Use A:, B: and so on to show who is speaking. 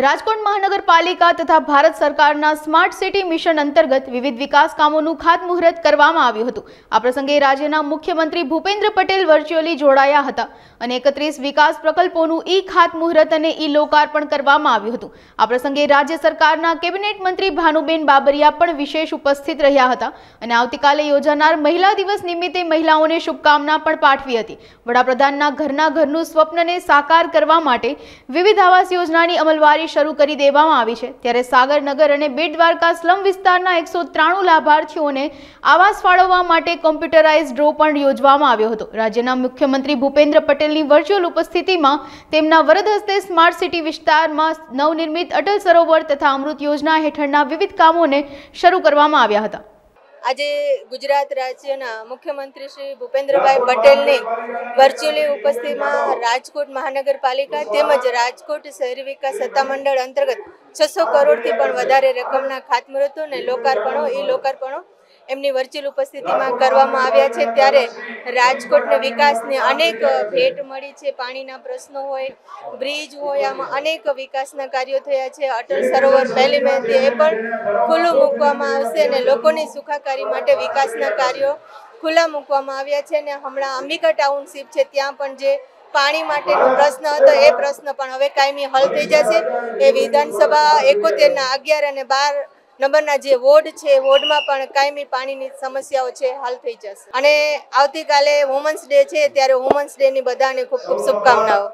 A: રાજકોટ મહાનગરપાલિકા તથા ભારત સરકારના સ્માર્ટ સિટી મિશન અંતર્ગત વિવિધ વિકાસ કામોનું ખાતમુહૂર્ત કરવામાં આવ્યું હતું। આ પ્રસંગે રાજ્યના મુખ્યમંત્રી ભૂપેન્દ્ર પટેલ વર્ચ્યુઅલી જોડાયા હતા અને 31 વિકાસ પ્રકલ્પોનું ખાતમુહૂર્ત અને લોકાર્પણ કરવામાં આવ્યું હતું। આ પ્રસંગે રાજ્ય સરકારના કેબિનેટ મંત્રી ભાનુબેન બાબરિયા પણ વિશેષ ઉપસ્થિત રહ્યા હતા અને આવતીકાલે યોજાનાર મહિલા દિવસ નિમિત્તે મહિલાઓને શુભકામના પણ પાઠવી હતી। વડાપ્રધાનના ઘરનું સ્વપ્નને સાકાર કરવા માટે વિવિધ આવાસ યોજનાની અમલવારી શરૂ કરી દેવામાં આવી છે। ત્યારે સાગરનગર અને બેટ દ્વારકા સ્લમ વિસ્તારના 193 લાભાર્થીઓને આવાસ ફાળવવા માટે કોમ્પ્યુટરાઇઝ ડ્રો પણ યોજવામાં આવ્યો હતો। રાજ્યના મુખ્યમંત્રી ભૂપેન્દ્ર પટેલની વર્ચ્યુઅલ ઉપસ્થિતિમાં તેમના વરદ હસ્તે સ્માર્ટ સિટી વિસ્તારમાં નવનિર્મિત અટલ સરોવર તથા અમૃત યોજના હેઠળના વિવિધ કામોને શરૂ કરવામાં આવ્યા હતા।
B: આજે ગુજરાત રાજ્યના મુખ્યમંત્રી શ્રી ભૂપેન્દ્રભાઈ પટેલની વર્ચ્યુઅલી ઉપસ્થિતિમાં રાજકોટ મહાનગરપાલિકા તેમજ રાજકોટ શહેરી વિકાસ સત્તામંડળ અંતર્ગત 600 કરોડથી પણ વધારે રકમના ખાતમુહૂર્તો અને લોકાર્પણો એમની વર્ચ્યુઅલ ઉપસ્થિતિમાં કરવામાં આવ્યા છે। ત્યારે રાજકોટના વિકાસને અનેક ભેટ મળી છે। પાણીના પ્રશ્નો હોય, બ્રિજ હોય, આમાં અનેક વિકાસના કાર્યો થયા છે। અટલ સરોવર 1 મેથી એ પણ ખુલ્લું મૂકવામાં આવશે અને લોકોની સુખાકારી માટે વિકાસના કાર્યો ખુલ્લા મૂકવામાં આવ્યા છે। અને હમણાં અંબિકા ટાઉનશીપ છે, ત્યાં પણ જે પાણી માટેનો પ્રશ્ન હતો એ પ્રશ્ન પણ હવે કાયમી હલ થઈ જશે। એ વિધાનસભા 71ના 11 અને 12 નંબરના જે વોર્ડ છે, વોર્ડમાં પણ કાયમી પાણીની સમસ્યાઓ છે હલ થઈ જશે। અને આવતીકાલે વુમન્સ ડે છે, ત્યારે વુમન્સ ડેની બધાને ખૂબ ખૂબ શુભકામનાઓ।